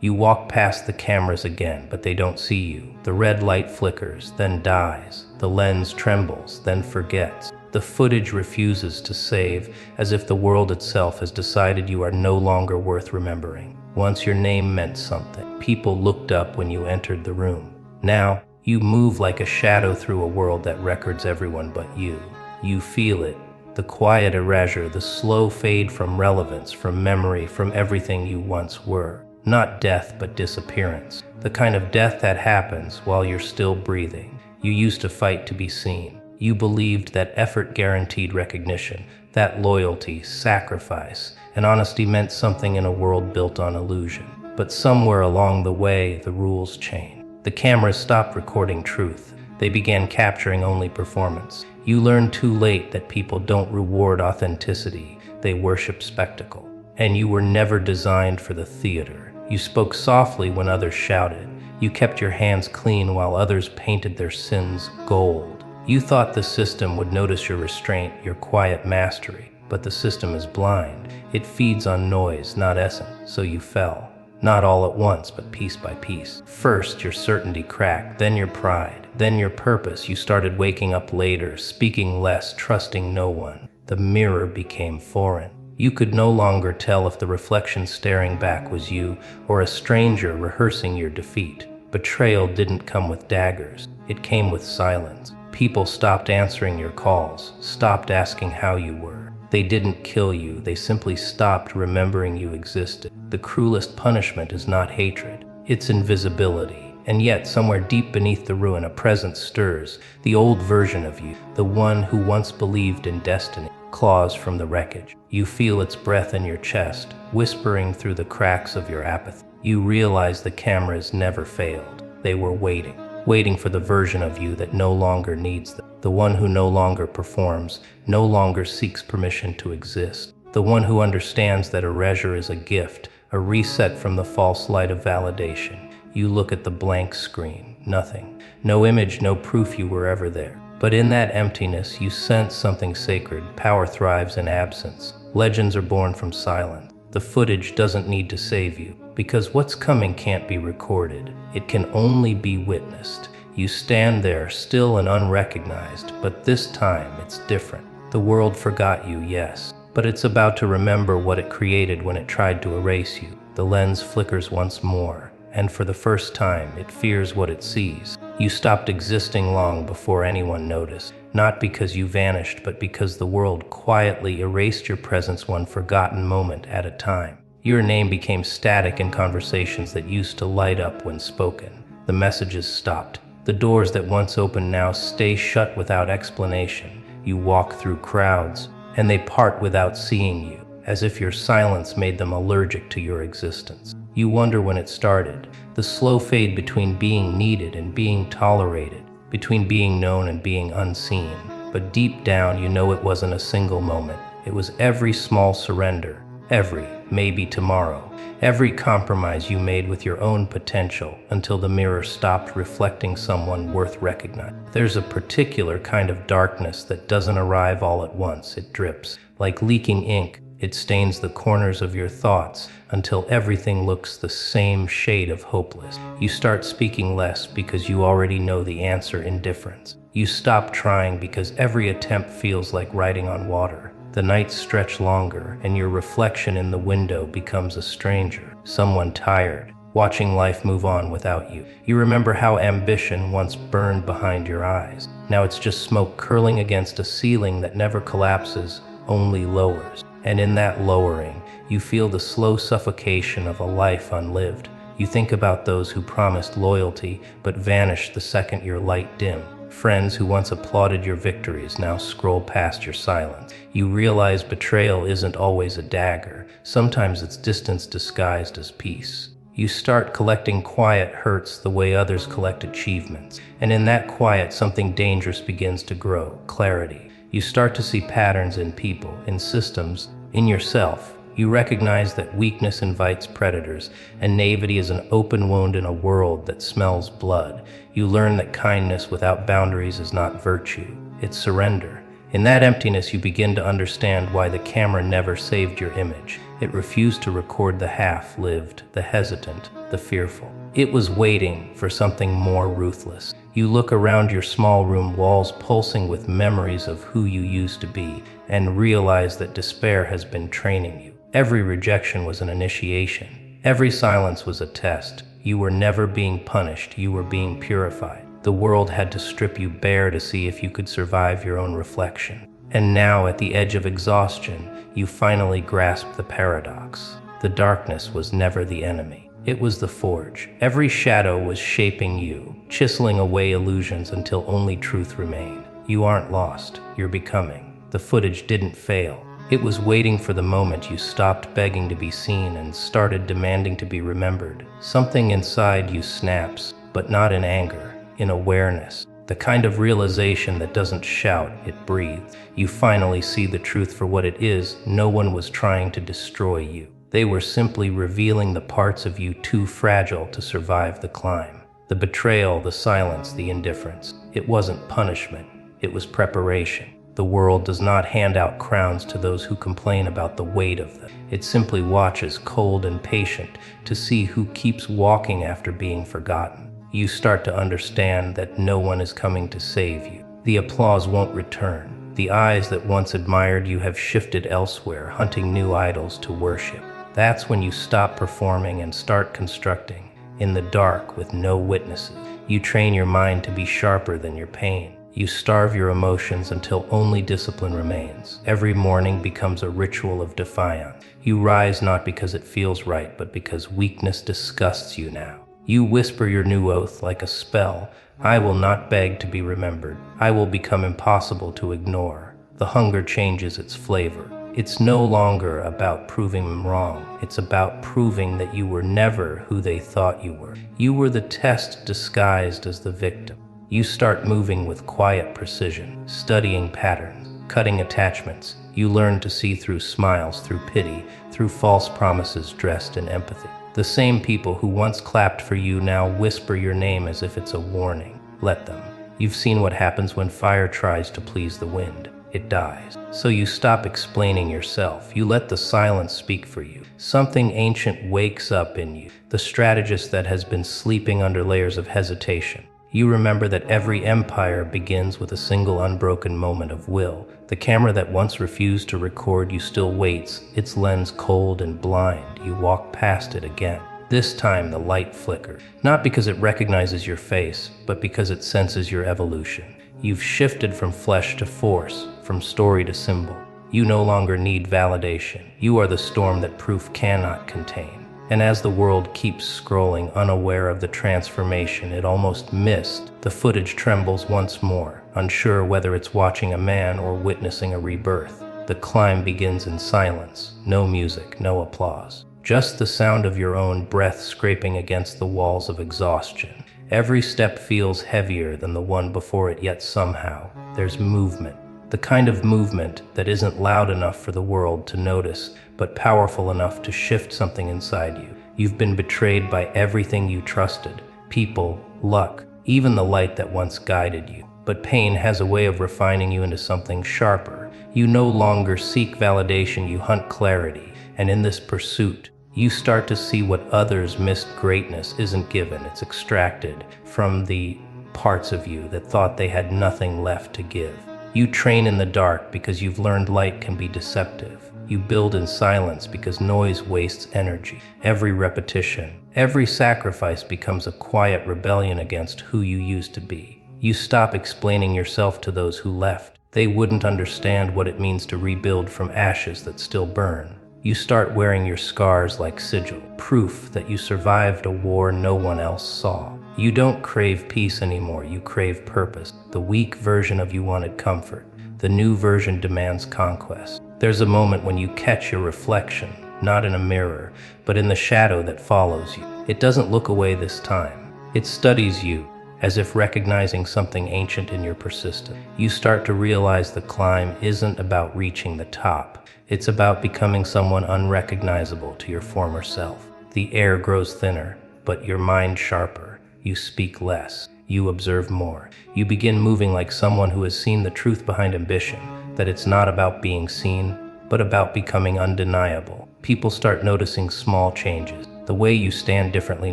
You walk past the cameras again, but they don't see you. The red light flickers, then dies. The lens trembles, then forgets. The footage refuses to save, as if the world itself has decided you are no longer worth remembering. Once your name meant something. People looked up when you entered the room. Now, you move like a shadow through a world that records everyone but you. You feel it. The quiet erasure, the slow fade from relevance, from memory, from everything you once were. Not death, but disappearance. The kind of death that happens while you're still breathing. You used to fight to be seen. You believed that effort guaranteed recognition, that loyalty, sacrifice, and honesty meant something in a world built on illusion. But somewhere along the way, the rules changed. The cameras stopped recording truth. They began capturing only performance. You learned too late that people don't reward authenticity, they worship spectacle. And you were never designed for the theater. You spoke softly when others shouted. You kept your hands clean while others painted their sins gold. You thought the system would notice your restraint, your quiet mastery, but the system is blind. It feeds on noise, not essence, so you fell. Not all at once, but piece by piece. First, your certainty cracked, then your pride, then your purpose. You started waking up later, speaking less, trusting no one. The mirror became foreign. You could no longer tell if the reflection staring back was you or a stranger rehearsing your defeat. Betrayal didn't come with daggers. It came with silence. People stopped answering your calls, stopped asking how you were. They didn't kill you, they simply stopped remembering you existed. The cruelest punishment is not hatred, it's invisibility. And yet, somewhere deep beneath the ruin, a presence stirs, the old version of you, the one who once believed in destiny, claws from the wreckage. You feel its breath in your chest, whispering through the cracks of your apathy. You realize the cameras never failed. They were waiting for the version of you that no longer needs them. The one who no longer performs, no longer seeks permission to exist. The one who understands that erasure is a gift, a reset from the false light of validation. You look at the blank screen, nothing. No image, no proof you were ever there. But in that emptiness, you sense something sacred. Power thrives in absence. Legends are born from silence. The footage doesn't need to save you, because what's coming can't be recorded. It can only be witnessed. You stand there, still and unrecognized, but this time it's different. The world forgot you, yes, but it's about to remember what it created when it tried to erase you. The lens flickers once more, and for the first time, it fears what it sees. You stopped existing long before anyone noticed, not because you vanished, but because the world quietly erased your presence one forgotten moment at a time. Your name became static in conversations that used to light up when spoken. The messages stopped. The doors that once opened now stay shut without explanation. You walk through crowds, and they part without seeing you, as if your silence made them allergic to your existence. You wonder when it started, the slow fade between being needed and being tolerated, between being known and being unseen. But deep down, you know it wasn't a single moment. It was every small surrender, every maybe tomorrow, every compromise you made with your own potential until the mirror stopped reflecting someone worth recognizing. There's a particular kind of darkness that doesn't arrive all at once. It drips, like leaking ink. It stains the corners of your thoughts until everything looks the same shade of hopeless. You start speaking less because you already know the answer: indifference. You stop trying because every attempt feels like writing on water. The nights stretch longer, and your reflection in the window becomes a stranger, someone tired, watching life move on without you. You remember how ambition once burned behind your eyes. Now it's just smoke curling against a ceiling that never collapses, only lowers. And in that lowering, you feel the slow suffocation of a life unlived. You think about those who promised loyalty but vanished the second your light dimmed. Friends who once applauded your victories now scroll past your silence. You realize betrayal isn't always a dagger. Sometimes it's distance disguised as peace. You start collecting quiet hurts the way others collect achievements. And in that quiet, something dangerous begins to grow: clarity. You start to see patterns in people, in systems, in yourself. You recognize that weakness invites predators, and naivety is an open wound in a world that smells blood. You learn that kindness without boundaries is not virtue, it's surrender. In that emptiness, you begin to understand why the camera never saved your image. It refused to record the half-lived, the hesitant, the fearful. It was waiting for something more ruthless. You look around your small room, walls pulsing with memories of who you used to be, and realize that despair has been training you. Every rejection was an initiation. Every silence was a test. You were never being punished, you were being purified. The world had to strip you bare to see if you could survive your own reflection. And now, at the edge of exhaustion, you finally grasped the paradox. The darkness was never the enemy. It was the forge. Every shadow was shaping you, chiseling away illusions until only truth remained. You aren't lost, you're becoming. The footage didn't fail. It was waiting for the moment you stopped begging to be seen and started demanding to be remembered. Something inside you snaps, but not in anger, in awareness. The kind of realization that doesn't shout, it breathes. You finally see the truth for what it is. No one was trying to destroy you. They were simply revealing the parts of you too fragile to survive the climb. The betrayal, the silence, the indifference. It wasn't punishment, it was preparation. The world does not hand out crowns to those who complain about the weight of them. It simply watches, cold and patient, to see who keeps walking after being forgotten. You start to understand that no one is coming to save you. The applause won't return. The eyes that once admired you have shifted elsewhere, hunting new idols to worship. That's when you stop performing and start constructing, in the dark with no witnesses. You train your mind to be sharper than your pain. You starve your emotions until only discipline remains. Every morning becomes a ritual of defiance. You rise not because it feels right, but because weakness disgusts you now. You whisper your new oath like a spell. I will not beg to be remembered. I will become impossible to ignore. The hunger changes its flavor. It's no longer about proving them wrong. It's about proving that you were never who they thought you were. You were the test disguised as the victim. You start moving with quiet precision, studying patterns, cutting attachments. You learn to see through smiles, through pity, through false promises dressed in empathy. The same people who once clapped for you now whisper your name as if it's a warning. Let them. You've seen what happens when fire tries to please the wind. It dies. So you stop explaining yourself. You let the silence speak for you. Something ancient wakes up in you, the strategist that has been sleeping under layers of hesitation. You remember that every empire begins with a single unbroken moment of will. The camera that once refused to record you still waits, its lens cold and blind. You walk past it again. This time the light flickers, not because it recognizes your face, but because it senses your evolution. You've shifted from flesh to force, from story to symbol. You no longer need validation. You are the storm that proof cannot contain. And as the world keeps scrolling, unaware of the transformation it almost missed, the footage trembles once more, unsure whether it's watching a man or witnessing a rebirth. The climb begins in silence. No music, no applause. Just the sound of your own breath scraping against the walls of exhaustion. Every step feels heavier than the one before it, yet somehow there's movement. The kind of movement that isn't loud enough for the world to notice, but powerful enough to shift something inside you. You've been betrayed by everything you trusted. People, luck, even the light that once guided you. But pain has a way of refining you into something sharper. You no longer seek validation, you hunt clarity. And in this pursuit, you start to see what others missed. Greatness isn't given, it's extracted from the parts of you that thought they had nothing left to give. You train in the dark because you've learned light can be deceptive. You build in silence because noise wastes energy. Every repetition, every sacrifice becomes a quiet rebellion against who you used to be. You stop explaining yourself to those who left. They wouldn't understand what it means to rebuild from ashes that still burn. You start wearing your scars like sigil, proof that you survived a war no one else saw. You don't crave peace anymore, you crave purpose. The weak version of you wanted comfort. The new version demands conquest. There's a moment when you catch your reflection, not in a mirror, but in the shadow that follows you. It doesn't look away this time. It studies you, as if recognizing something ancient in your persistence. You start to realize the climb isn't about reaching the top. It's about becoming someone unrecognizable to your former self. The air grows thinner, but your mind sharper. You speak less. You observe more. You begin moving like someone who has seen the truth behind ambition. that it's not about being seen, but about becoming undeniable. People start noticing small changes. The way you stand differently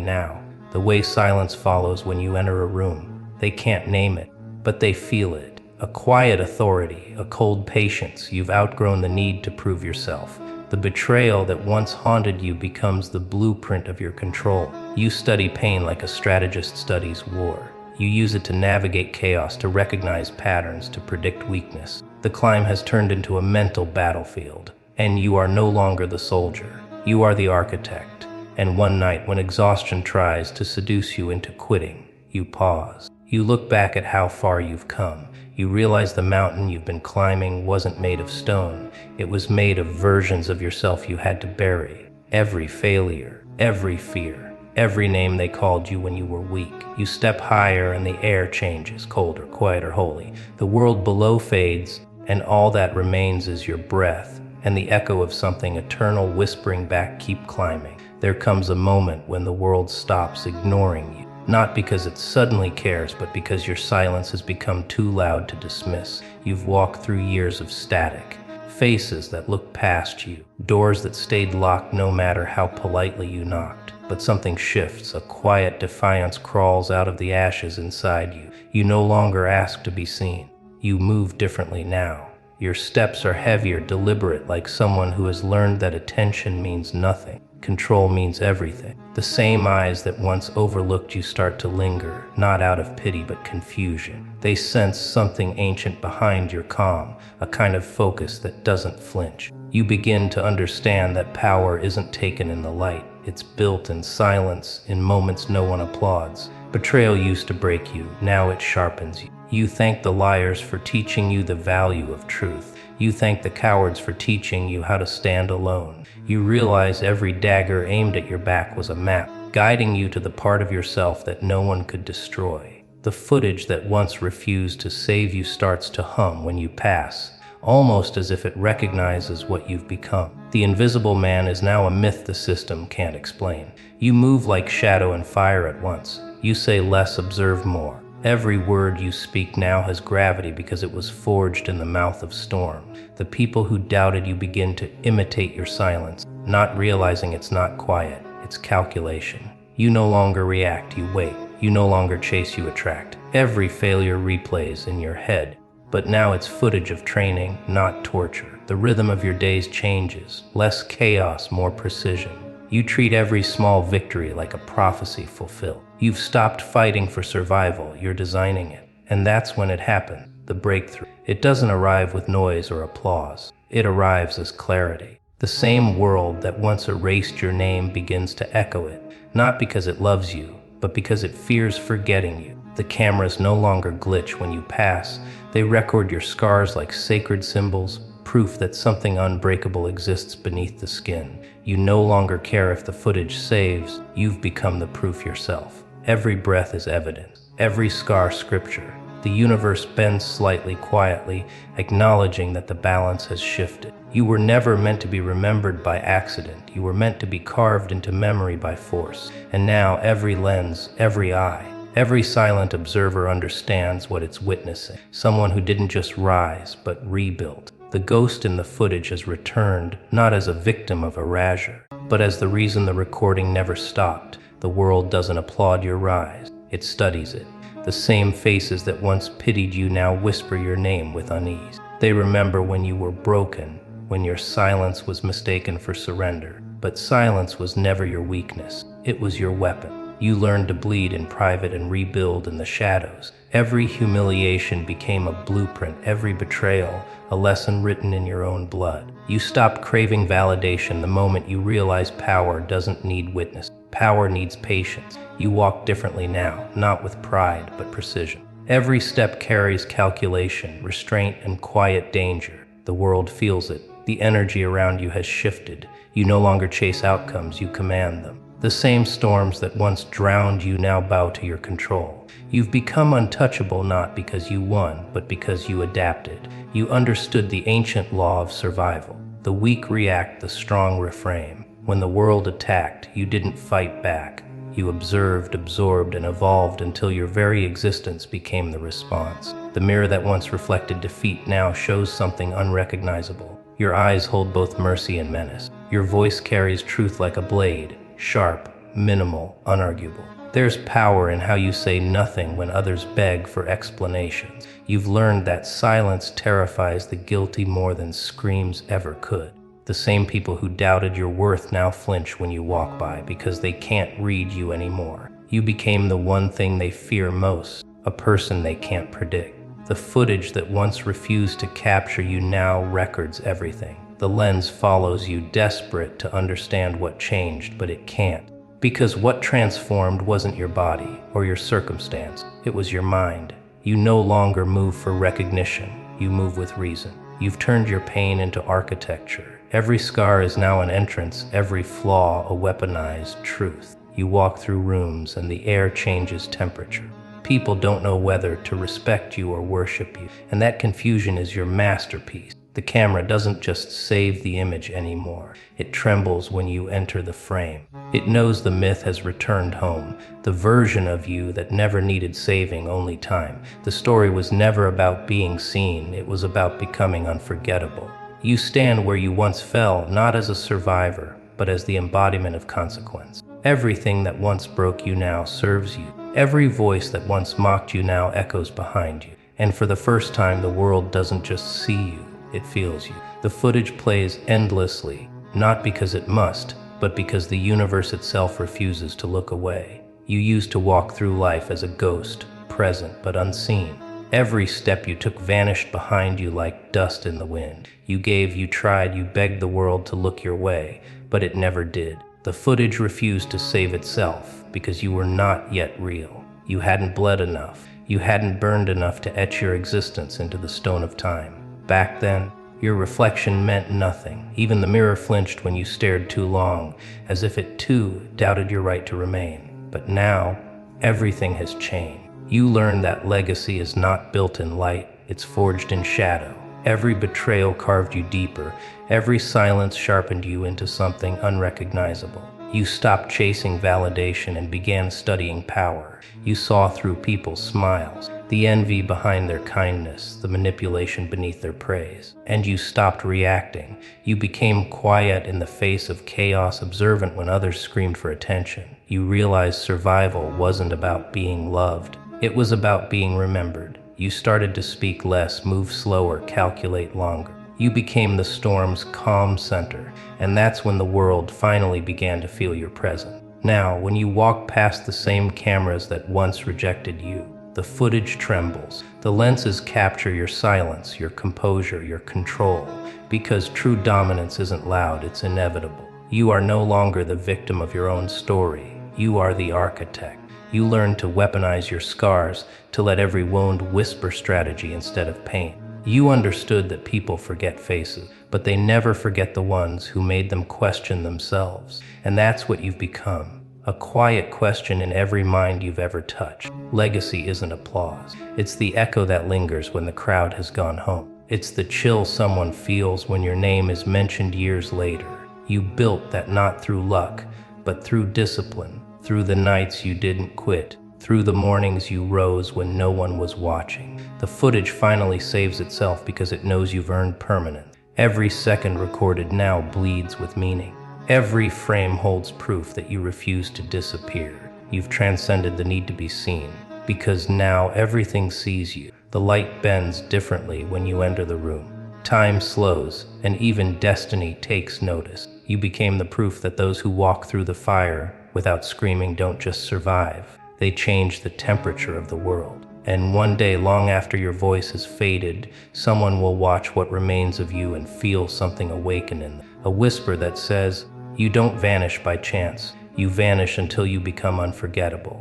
now, the way silence follows when you enter a room. They can't name it, but they feel it. A quiet authority, a cold patience. You've outgrown the need to prove yourself. The betrayal that once haunted you becomes the blueprint of your control. You study pain like a strategist studies war. You use it to navigate chaos, to recognize patterns, to predict weakness. The climb has turned into a mental battlefield, and you are no longer the soldier. You are the architect. And one night, when exhaustion tries to seduce you into quitting, you pause. You look back at how far you've come. You realize the mountain you've been climbing wasn't made of stone. It was made of versions of yourself you had to bury. Every failure, every fear, every name they called you when you were weak. You step higher and the air changes, colder, quieter, holy. The world below fades, and all that remains is your breath and the echo of something eternal whispering back, keep climbing. There comes a moment when the world stops ignoring you. Not because it suddenly cares, but because your silence has become too loud to dismiss. You've walked through years of static, faces that looked past you, doors that stayed locked no matter how politely you knocked. But something shifts, a quiet defiance crawls out of the ashes inside you. You no longer ask to be seen. You move differently now. Your steps are heavier, deliberate, like someone who has learned that attention means nothing. Control means everything. The same eyes that once overlooked you start to linger, not out of pity but confusion. They sense something ancient behind your calm, a kind of focus that doesn't flinch. You begin to understand that power isn't taken in the light. It's built in silence, in moments no one applauds. Betrayal used to break you, now it sharpens you. You thank the liars for teaching you the value of truth. You thank the cowards for teaching you how to stand alone. You realize every dagger aimed at your back was a map, guiding you to the part of yourself that no one could destroy. The footage that once refused to save you starts to hum when you pass, almost as if it recognizes what you've become. The invisible man is now a myth the system can't explain. You move like shadow and fire at once. You say less, observe more. Every word you speak now has gravity because it was forged in the mouth of storm. The people who doubted you begin to imitate your silence, not realizing it's not quiet, it's calculation. You no longer react, you wait. You no longer chase, you attract. Every failure replays in your head, but now it's footage of training, not torture. The rhythm of your days changes, less chaos, more precision. You treat every small victory like a prophecy fulfilled. You've stopped fighting for survival, you're designing it. And that's when it happens, the breakthrough. It doesn't arrive with noise or applause. It arrives as clarity. The same world that once erased your name begins to echo it, not because it loves you, but because it fears forgetting you. The cameras no longer glitch when you pass. They record your scars like sacred symbols, proof that something unbreakable exists beneath the skin. You no longer care if the footage saves. You've become the proof yourself. Every breath is evidence, every scar scripture. The universe bends slightly, quietly, acknowledging that the balance has shifted. You were never meant to be remembered by accident. You were meant to be carved into memory by force. And now every lens, every eye, every silent observer understands what it's witnessing. Someone who didn't just rise, but rebuilt. The ghost in the footage has returned, not as a victim of erasure, but as the reason the recording never stopped. The world doesn't applaud your rise, it studies it. The same faces that once pitied you now whisper your name with unease. They remember when you were broken, when your silence was mistaken for surrender. But silence was never your weakness, it was your weapon. You learned to bleed in private and rebuild in the shadows. Every humiliation became a blueprint, every betrayal, a lesson written in your own blood. You stopped craving validation the moment you realized power doesn't need witness. Power needs patience. You walk differently now, not with pride, but precision. Every step carries calculation, restraint, and quiet danger. The world feels it. The energy around you has shifted. You no longer chase outcomes, you command them. The same storms that once drowned you now bow to your control. You've become untouchable not because you won, but because you adapted. You understood the ancient law of survival. The weak react, the strong refrain. When the world attacked, you didn't fight back. You observed, absorbed, and evolved until your very existence became the response. The mirror that once reflected defeat now shows something unrecognizable. Your eyes hold both mercy and menace. Your voice carries truth like a blade, sharp, minimal, unarguable. There's power in how you say nothing when others beg for explanations. You've learned that silence terrifies the guilty more than screams ever could. The same people who doubted your worth now flinch when you walk by because they can't read you anymore. You became the one thing they fear most, a person they can't predict. The footage that once refused to capture you now records everything. The lens follows you, desperate to understand what changed, but it can't. Because what transformed wasn't your body or your circumstance, it was your mind. You no longer move for recognition, you move with reason. You've turned your pain into architecture. Every scar is now an entrance, every flaw a weaponized truth. You walk through rooms and the air changes temperature. People don't know whether to respect you or worship you, and that confusion is your masterpiece. The camera doesn't just save the image anymore. It trembles when you enter the frame. It knows the myth has returned home, the version of you that never needed saving, only time. The story was never about being seen, it was about becoming unforgettable. You stand where you once fell, not as a survivor, but as the embodiment of consequence. Everything that once broke you now serves you. Every voice that once mocked you now echoes behind you. And for the first time, the world doesn't just see you, it feels you. The footage plays endlessly, not because it must, but because the universe itself refuses to look away. You used to walk through life as a ghost, present but unseen. Every step you took vanished behind you like dust in the wind. You gave, you tried, you begged the world to look your way, but it never did. The footage refused to save itself because you were not yet real. You hadn't bled enough. You hadn't burned enough to etch your existence into the stone of time. Back then, your reflection meant nothing. Even the mirror flinched when you stared too long, as if it too doubted your right to remain. But now, everything has changed. You learn that legacy is not built in light, it's forged in shadow. Every betrayal carved you deeper, every silence sharpened you into something unrecognizable. You stopped chasing validation and began studying power. You saw through people's smiles, the envy behind their kindness, the manipulation beneath their praise. And you stopped reacting. You became quiet in the face of chaos, observant when others screamed for attention. You realized survival wasn't about being loved. It was about being remembered. You started to speak less, move slower, calculate longer. You became the storm's calm center, and that's when the world finally began to feel your presence. Now, when you walk past the same cameras that once rejected you, the footage trembles. The lenses capture your silence, your composure, your control, because true dominance isn't loud, it's inevitable. You are no longer the victim of your own story. You are the architect. You learn to weaponize your scars, to let every wound whisper strategy instead of pain. You understood that people forget faces, but they never forget the ones who made them question themselves. And that's what you've become, a quiet question in every mind you've ever touched. Legacy isn't applause. It's the echo that lingers when the crowd has gone home. It's the chill someone feels when your name is mentioned years later. You built that not through luck, but through discipline. Through the nights you didn't quit, through the mornings you rose when no one was watching. The footage finally saves itself because it knows you've earned permanence. Every second recorded now bleeds with meaning. Every frame holds proof that you refuse to disappear. You've transcended the need to be seen, because now everything sees you. The light bends differently when you enter the room. Time slows, and even destiny takes notice. You became the proof that those who walk through the fire without screaming don't just survive, they change the temperature of the world. And one day, long after your voice has faded, someone will watch what remains of you and feel something awaken in them. A whisper that says, you don't vanish by chance, you vanish until you become unforgettable.